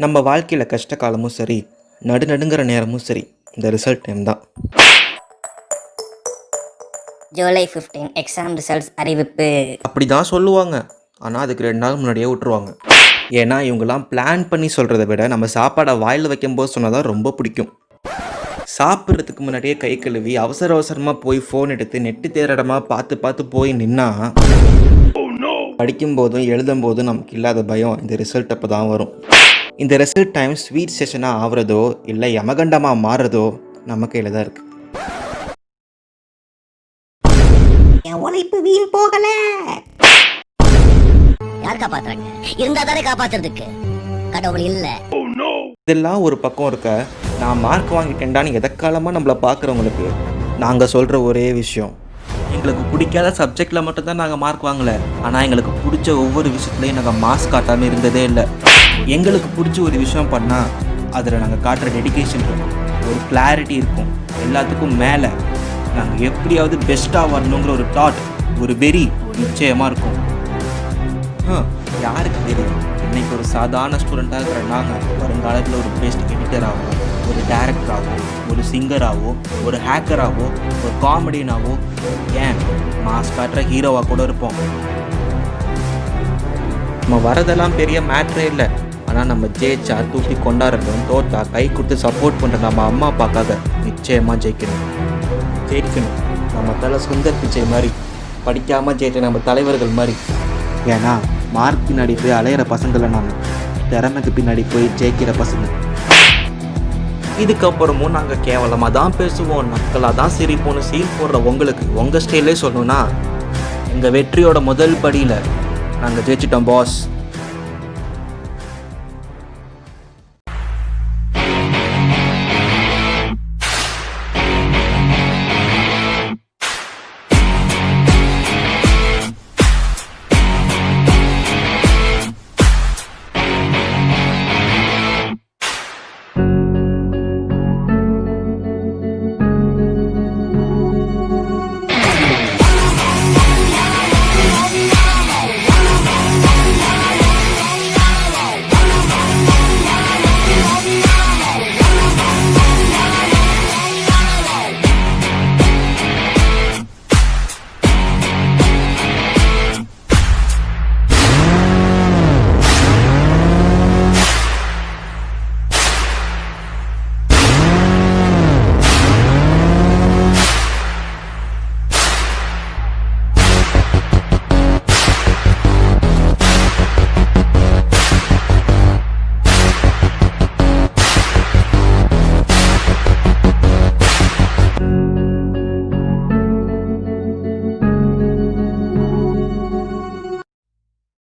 நம்ம வாழ்க்கையில் கஷ்ட காலமும் சரி, நடுநடுங்கிற நேரமும் சரி, இந்த ரிசல்ட் டைம் தான். ஜூலை 15 எக்ஸாம் ரிசல்ட்ஸ் அறிவிப்பு. அப்படி தான் சொல்லுவாங்க. ஆனால் அதுக்கு 2 நாள் முன்னாடியே விட்டுருவாங்க. ஏன்னா இவங்கெல்லாம் பிளான் பண்ணி சொல்கிறத விட நம்ம சாப்பாடை வாயில் வைக்கும்போது சொன்னால் தான் ரொம்ப பிடிக்கும். சாப்பிட்றதுக்கு முன்னாடியே கை கழுவி அவசர அவசரமாக போய் ஃபோன் எடுத்து நெட்டு தேடுற இடமா பார்த்து பார்த்து போய் நின்னா படிக்கும்போதும் எழுதும்போதும் நமக்கு இல்லாத பயம் இந்த ரிசல்ட் அப்போ தான் வரும். இந்த ரிசல்ட் டைம் ஸ்வீட் செஷனாக ஆகிறதோ இல்லை யமகண்டமாக மாறுறதோ நம்ம கையில் தான் இருக்குது. என் உழைப்பு வீண் போகல. யார் காப்பாத்துறாங்க? இருந்தா தானே காப்பாத்துறதுக்கு. கடவுள் இல்ல. இதெல்லாம் ஒரு பக்கம் இருக்க, நான் மார்க் வாங்கிட்டேன்டான்னு எதற்காலமாக நம்மளை பார்க்குறவங்களுக்கு நாங்கள் சொல்கிற ஒரே விஷயம், எங்களுக்கு பிடிக்காத சப்ஜெக்டில் மட்டும்தான் நாங்கள் மார்க் வாங்கலை, ஆனால் எங்களுக்கு பிடிச்ச ஒவ்வொரு விஷயத்துலையும் நாங்கள் மார்க்ஸ் காட்டாமல் இருந்ததே இல்லை. எங்களுக்கு பிடிச்ச ஒரு விஷயம் பண்ணால் அதில் நாங்கள் காட்டுற டெடிகேஷன் இருக்கும், ஒரு கிளாரிட்டி இருக்கும். எல்லாத்துக்கும் மேலே நாங்கள் எப்படியாவது பெஸ்ட்டாக வரணுங்கிற ஒரு தாட், ஒரு வெறி நிச்சயமாக இருக்கும். யாருக்கு தெரியும், இன்றைக்கி ஒரு சாதாரண ஸ்டூடெண்ட்டாக இருக்கிற நாங்கள் வருங்காலத்தில் ஒரு பெஸ்ட் எடிட்டராகவோ, ஒரு டேரக்டராகவோ, ஒரு சிங்கராகவோ, ஒரு ஹேக்கராகவோ, ஒரு காமெடியனாகவோ, ஏன் மாஸ் காட்டுற ஹீரோவாக கூட இருப்போம். நம்ம வரதெல்லாம் பெரிய மேட்ரே இல்லை. ஆனால் நம்ம ஜெயிச்சா தூக்கி கொண்டாடுறதும், தோற்றா கை கொடுத்து சப்போர்ட் பண்ணுற நம்ம அம்மா அப்பாக்காக நிச்சயமாக ஜெயிக்கணும். நம்ம தலை சுந்தர் பிச்சை மாதிரி, படிக்காமல் ஜெயிச்ச நம்ம தலைவர்கள் மாதிரி. ஏன்னா மார்க் பின்னாடி போய் அலையிற பசங்களை நாங்கள், திறமைக்கு பின்னாடி போய் ஜெயிக்கிற பசங்க. இதுக்கப்புறமும் நாங்கள் கேவலமாக தான் பேசுவோம், நக்கலாக தான் சிரிப்போன்னு சீல் போடுற உங்களுக்கு உங்கள் ஸ்டைலே சொல்லணும்னா, எங்கள் வெற்றியோட முதல் படியில் நாங்கள் ஜெயிச்சிட்டோம் பாஸ்.